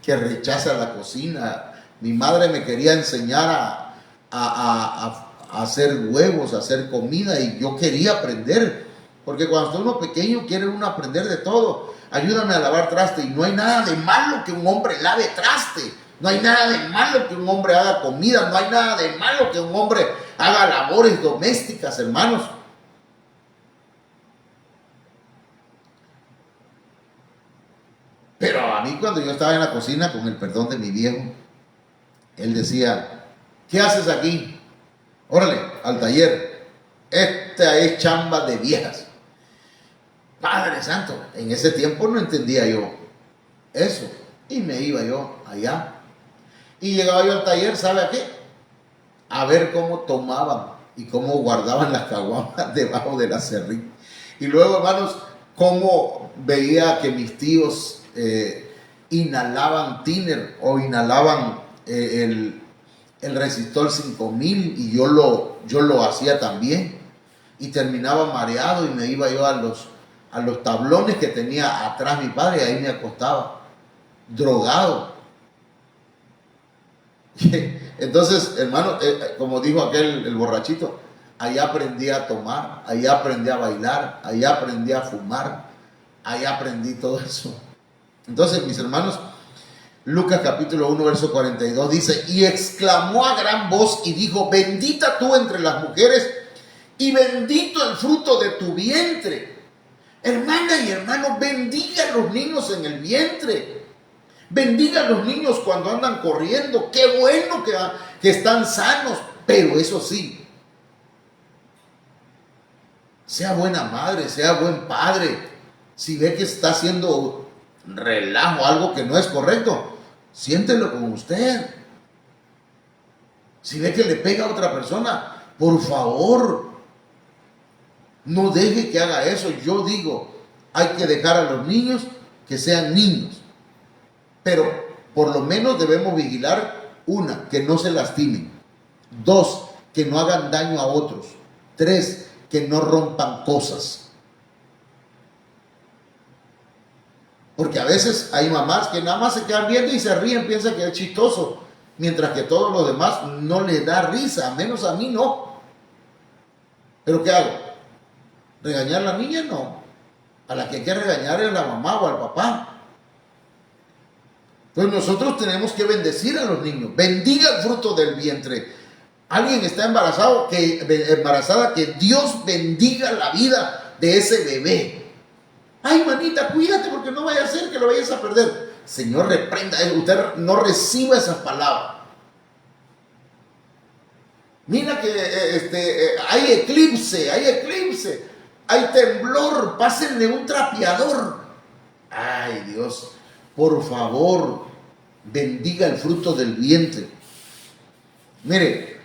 que rechaza la cocina. Mi madre me quería enseñar a hacer huevos, a hacer comida, y yo quería aprender, porque cuando está uno pequeño quiere uno aprender de todo. Ayúdame a lavar traste, y no hay nada de malo que un hombre lave traste, no hay nada de malo que un hombre haga comida, no hay nada de malo que un hombre haga labores domésticas, hermanos. Pero a mí, cuando yo estaba en la cocina, con el perdón de mi viejo, él decía, ¿qué haces aquí? Órale, al taller. Esta es chamba de viejas. Padre Santo, en ese tiempo no entendía yo eso. Y me iba yo allá. Y llegaba yo al taller, ¿sabe a qué? A ver cómo tomaban y cómo guardaban las caguamas debajo de la cerrita. Y luego, hermanos, cómo veía que mis tíos inhalaban thinner o inhalaban el resistor 5000, y yo lo hacía también, y terminaba mareado y me iba yo a los tablones que tenía atrás mi padre, y ahí me acostaba drogado. Entonces, hermano, como dijo aquel, el borrachito, ahí aprendí a tomar, ahí aprendí a bailar, ahí aprendí a fumar, ahí aprendí todo eso. Entonces, mis hermanos, Lucas capítulo 1, verso 42 dice, y exclamó a gran voz y dijo, bendita tú entre las mujeres y bendito el fruto de tu vientre. Hermana y hermano, bendiga a los niños en el vientre. Bendiga a los niños cuando andan corriendo. Qué bueno que están sanos. Pero eso sí, sea buena madre, sea buen padre. Si ve que está haciendo relajo, algo que no es correcto, siéntelo con usted. Si ve que le pega a otra persona, por favor, no deje que haga eso. Yo digo, hay que dejar a los niños que sean niños, pero por lo menos debemos vigilar Una, que no se lastimen. Dos, que no hagan daño a otros. Tres, que no rompan cosas. Porque a veces hay mamás que nada más se quedan viendo y se ríen, piensan que es chistoso, mientras que todos los demás no les da risa, menos a mí no. ¿Pero qué hago? ¿Regañar a la niña? No. A la que hay que regañar es a la mamá o al papá. Entonces nosotros tenemos que bendecir a los niños. Bendiga el fruto del vientre. Alguien está embarazada, que Dios bendiga la vida de ese bebé. Ay, manita, cuídate porque no vaya a ser que lo vayas a perder. Señor, reprenda, usted no reciba esas palabras. Mira que hay eclipse, hay temblor, pásenle un trapeador. Ay, Dios, por favor, bendiga el fruto del vientre. Mire,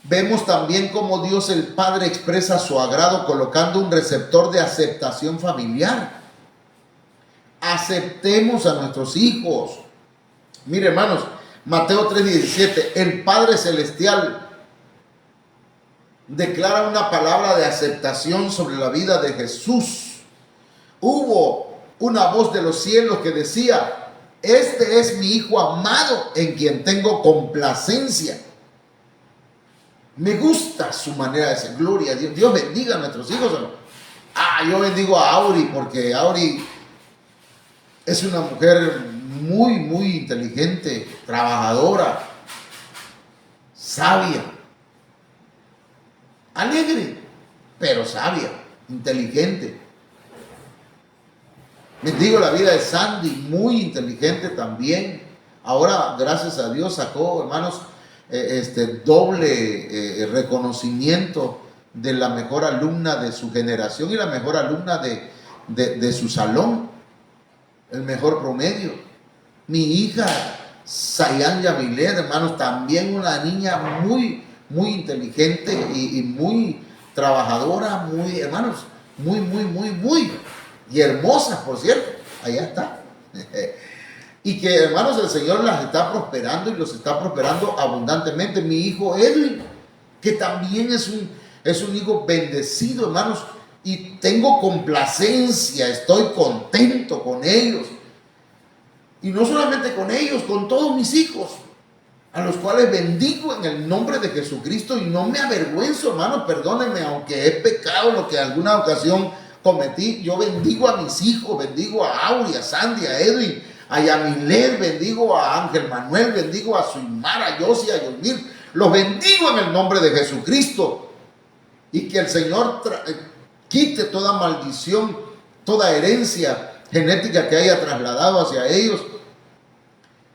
vemos también cómo Dios el Padre expresa su agrado colocando un receptor de aceptación familiar. Aceptemos a nuestros hijos. Mire, hermanos, Mateo 3:17, el Padre Celestial declara una palabra de aceptación sobre la vida de Jesús. Hubo una voz de los cielos que decía: este es mi Hijo amado en quien tengo complacencia. Me gusta su manera de ser. Gloria a Dios. Dios bendiga a nuestros hijos. Yo bendigo a Auri porque Auri es una mujer muy, muy inteligente, trabajadora, sabia, alegre, pero sabia, inteligente. Bendigo la vida de Sandy, muy inteligente también. Ahora, gracias a Dios, sacó, hermanos, doble reconocimiento de la mejor alumna de su generación y la mejor alumna de su salón, el mejor promedio. Mi hija Sayan Yamilet, hermanos, también una niña muy, muy inteligente y muy trabajadora, muy, hermanos, muy, y hermosa, por cierto, allá está. Y que, hermanos, el Señor las está prosperando y los está prosperando abundantemente. Mi hijo Edwin, que también es un hijo bendecido, hermanos, y tengo complacencia, estoy contento con ellos. Y no solamente con ellos, con todos mis hijos, a los cuales bendigo en el nombre de Jesucristo y no me avergüenzo, hermanos, perdónenme, aunque he pecado lo que en alguna ocasión cometí. Yo bendigo a mis hijos, bendigo a Auri, a Sandy, a Edwin, a Yamilet, bendigo a Ángel Manuel, bendigo a Suimar, a Yosi, a Yosmir. Los bendigo en el nombre de Jesucristo. Y que el Señor quite toda maldición, toda herencia genética que haya trasladado hacia ellos.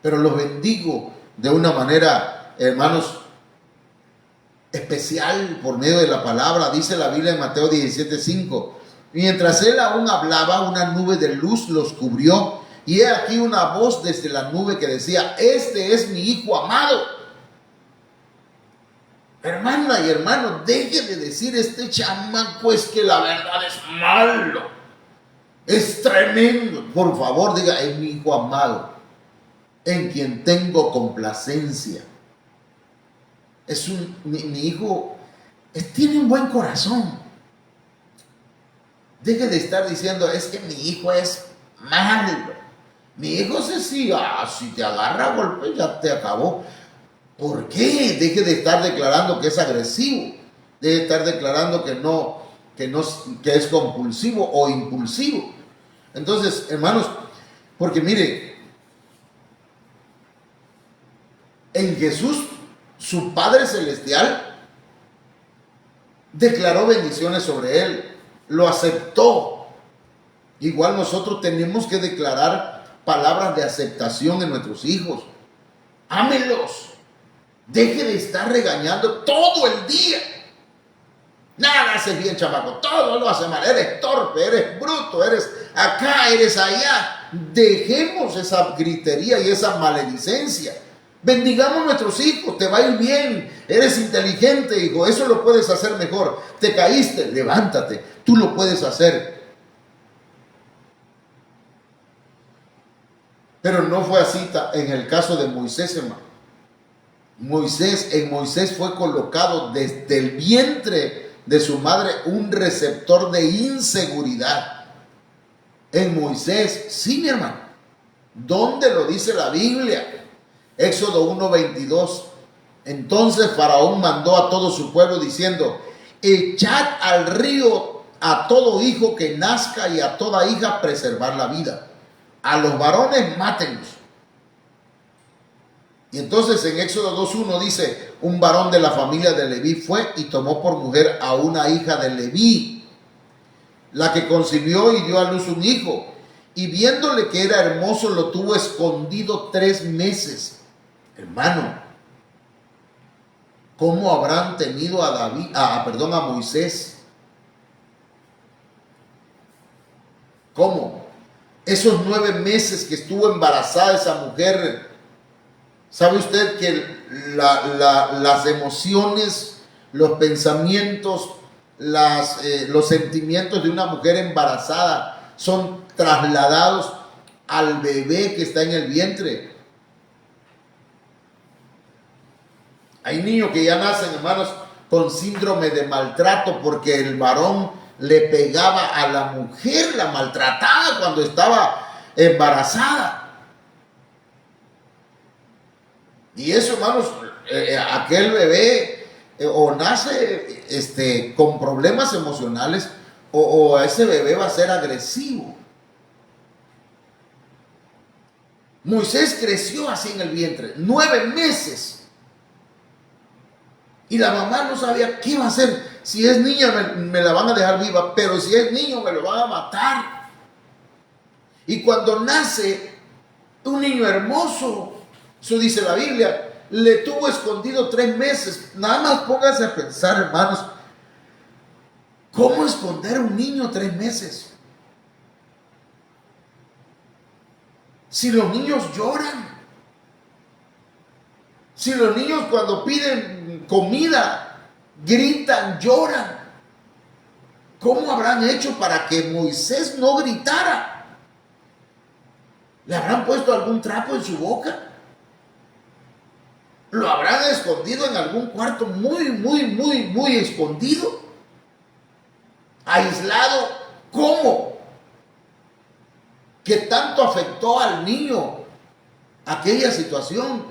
Pero los bendigo de una manera, hermanos, especial por medio de la palabra. Dice la Biblia en Mateo 17:5. Mientras él aún hablaba, una nube de luz los cubrió. Y he aquí una voz desde la nube que decía: este es mi Hijo amado. Hermana y hermano, deje de decir este chamaco es que la verdad es malo, es tremendo. Por favor, diga: es mi Hijo amado, en quien tengo complacencia. Mi hijo tiene un buen corazón. Deje de estar diciendo: es que mi hijo es malo. Mi hijo si te agarra a golpe ya te acabó. ¿Por qué? Deje de estar declarando que es agresivo. Deje de estar declarando que es compulsivo o impulsivo. Entonces, hermanos, porque mire, en Jesús, su Padre Celestial declaró bendiciones sobre él, lo aceptó. Igual nosotros tenemos que declarar palabras de aceptación en nuestros hijos. Ámelos. Deje de estar regañando todo el día. Nada haces bien, chamaco, todo lo haces mal, eres torpe, eres bruto, eres acá, eres allá. Dejemos esa gritería y esa maledicencia. Bendigamos a nuestros hijos. Te va a ir bien, eres inteligente, hijo, eso lo puedes hacer mejor. Te caíste, levántate, tú lo puedes hacer. Pero no fue así en el caso de Moisés, hermano. En Moisés fue colocado desde el vientre de su madre un receptor de inseguridad. En Moisés, sí, mi hermano. ¿Dónde lo dice la Biblia? Éxodo 1:22. Entonces Faraón mandó a todo su pueblo diciendo: echad al río a todo hijo que nazca y a toda hija preservar la vida. A los varones mátenlos. Y entonces en Éxodo 2:1 dice: un varón de la familia de Leví fue y tomó por mujer a una hija de Leví, la que concibió y dio a luz un hijo. Y viéndole que era hermoso, lo tuvo escondido 3 meses. Hermano, ¿cómo habrán tenido a Moisés? ¿Cómo? Esos 9 meses que estuvo embarazada esa mujer. ¿Sabe usted que las emociones, los pensamientos, los sentimientos de una mujer embarazada son trasladados al bebé que está en el vientre? Hay niños que ya nacen, hermanos, con síndrome de maltrato porque el varón le pegaba a la mujer, la maltrataba cuando estaba embarazada. Y eso, hermanos, aquel bebé o nace con problemas emocionales o ese bebé va a ser agresivo. Moisés creció así en el vientre, 9 meses. Y la mamá no sabía qué iba a hacer. Si es niña me la van a dejar viva, pero si es niño me lo van a matar. Y cuando nace un niño hermoso, eso dice la Biblia, le tuvo escondido 3 meses. Nada más póngase a pensar, hermanos, ¿cómo esconder a un niño 3 meses? Si los niños lloran, si los niños cuando piden comida gritan, lloran, ¿cómo habrán hecho para que Moisés no gritara? ¿Le habrán puesto algún trapo en su boca? ¿Lo habrán escondido en algún cuarto muy escondido? ¿Aislado? ¿Cómo? ¿Qué tanto afectó al niño aquella situación?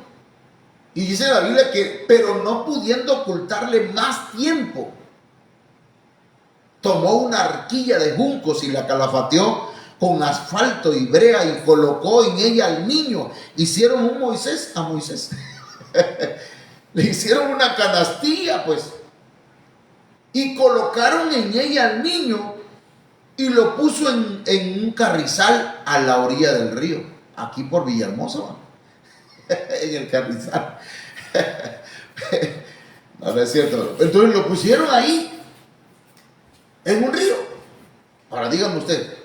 Y dice la Biblia que, pero no pudiendo ocultarle más tiempo, tomó una arquilla de juncos y la calafateó con asfalto y brea y colocó en ella al niño. Hicieron un Moisés a Moisés. Le hicieron una canastilla, pues, y colocaron en ella al niño y lo puso en un carrizal a la orilla del río, aquí por Villahermosa, ¿no? En el carrizal. No es cierto. Entonces lo pusieron ahí, en un río. Ahora dígame usted,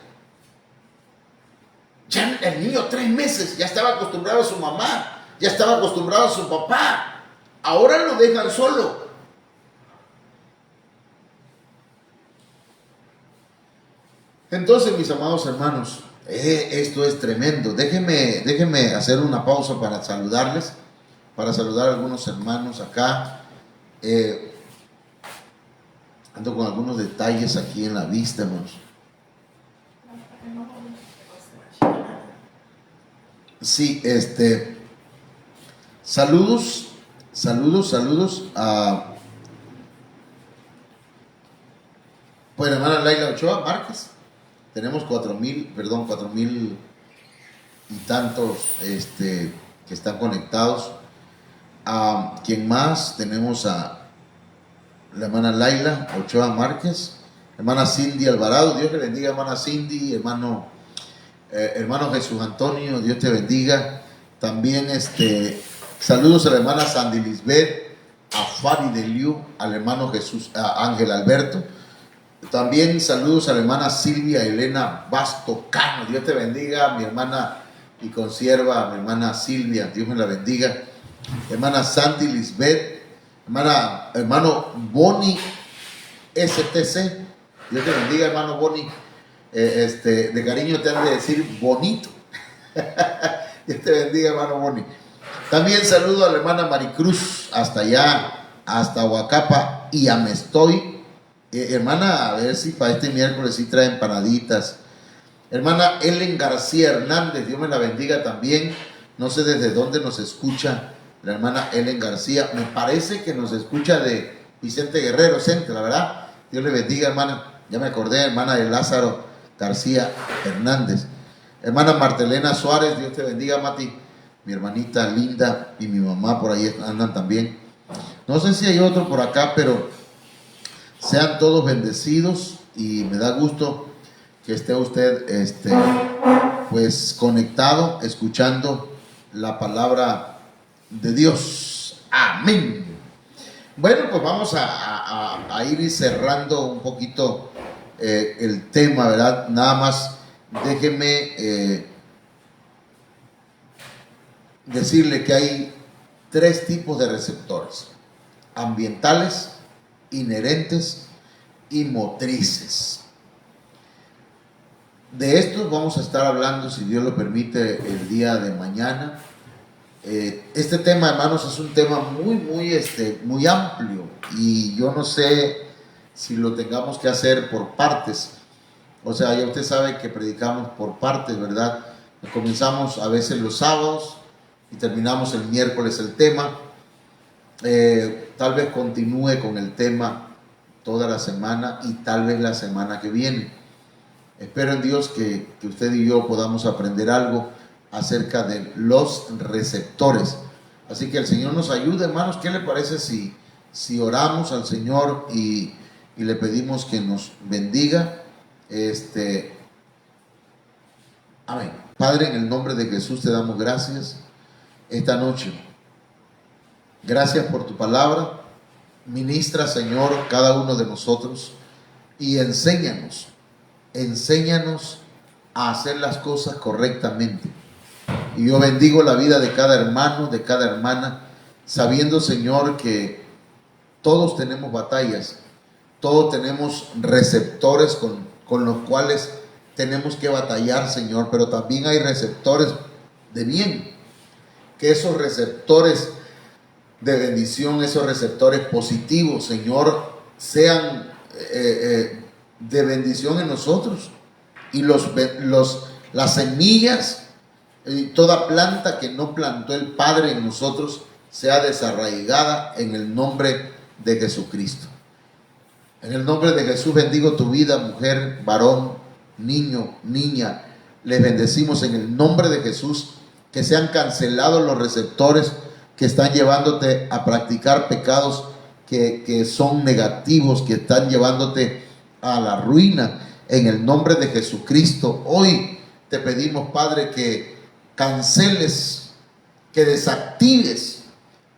ya el niño 3 meses, ya estaba acostumbrado a su mamá, ya estaba acostumbrado a su papá, ahora lo dejan solo. Entonces, mis amados hermanos, esto es tremendo. Déjenme hacer una pausa para saludarles, para saludar a algunos hermanos acá. Ando con algunos detalles aquí en la vista, hermanos. Sí, saludos a pues la hermana Laila Ochoa Márquez. Tenemos 4,000 y tantos que están conectados. ¿Quién más? Tenemos a la hermana Laila Ochoa Márquez, hermana Cindy Alvarado, Dios te bendiga, hermana Cindy, hermano Jesús Antonio, Dios te bendiga. También saludos a la hermana Sandy Lisbeth, a Fari de Liu, al hermano Jesús, a Ángel Alberto. También saludos a la hermana Silvia Elena Bastocano, Dios te bendiga, mi hermana y consierva, mi hermana Silvia, Dios me la bendiga. Hermana Sandy Lisbeth, hermano Boni STC, Dios te bendiga, hermano Boni. De cariño te han de decir bonito. Dios te bendiga, hermano Boni. También saludo a la hermana Maricruz, hasta allá, hasta Huacapa, y a Mestoy. Hermana, a ver si para este miércoles sí trae empanaditas. Hermana Ellen García Hernández, Dios me la bendiga también. No sé desde dónde nos escucha la hermana Ellen García. Me parece que nos escucha de Vicente Guerrero Centro, la verdad. Dios le bendiga, hermana. Ya me acordé, hermana de Lázaro García Hernández. Hermana Martelena Suárez, Dios te bendiga, Mati. Mi hermanita linda y mi mamá por ahí andan también. No sé si hay otro por acá, pero sean todos bendecidos y me da gusto que esté usted pues conectado, escuchando la palabra de Dios. Amén. Bueno, pues vamos a ir cerrando un poquito el tema, ¿verdad? Nada más déjeme decirle que hay tres tipos de receptores: ambientales, inherentes y motrices. De estos vamos a estar hablando, si Dios lo permite, el día de mañana. Este tema, hermanos, es un tema muy amplio, y yo no sé si lo tengamos que hacer por partes. O sea, ya usted sabe que predicamos por partes, ¿verdad? Comenzamos a veces los sábados y terminamos el miércoles el tema. Tal vez continúe con el tema toda la semana y tal vez la semana que viene. Espero en Dios que usted y yo podamos aprender algo acerca de los receptores. Así que el Señor nos ayude, hermanos. ¿Qué le parece si oramos al Señor y le pedimos que nos bendiga? Amén. Padre, en el nombre de Jesús te damos gracias esta noche. Gracias por tu palabra. Ministra, Señor, cada uno de nosotros y enséñanos a hacer las cosas correctamente. Y yo bendigo la vida de cada hermano, de cada hermana, sabiendo, Señor, que todos tenemos batallas, todos tenemos receptores con los cuales tenemos que batallar, Señor, pero también hay receptores de bien. Que esos receptores de bendición, esos receptores positivos, Señor, sean de bendición en nosotros. Y las semillas, toda planta que no plantó el Padre en nosotros, sea desarraigada en el nombre de Jesucristo. En el nombre de Jesús bendigo tu vida, mujer, varón, niño, niña. Les bendecimos en el nombre de Jesús. Que sean cancelados los receptores que están llevándote a practicar pecados que son negativos, que están llevándote a la ruina. En el nombre de Jesucristo, hoy te pedimos, Padre, que canceles, que desactives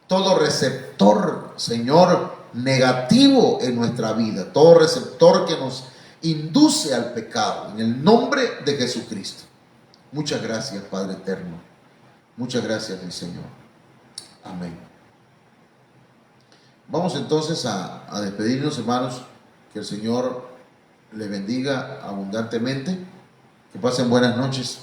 todo receptor, Señor, negativo en nuestra vida, todo receptor que nos induce al pecado, en el nombre de Jesucristo. Muchas gracias, Padre eterno. Muchas gracias, mi Señor. Amén. Vamos entonces a despedirnos, hermanos. Que el Señor les bendiga abundantemente. Que pasen buenas noches.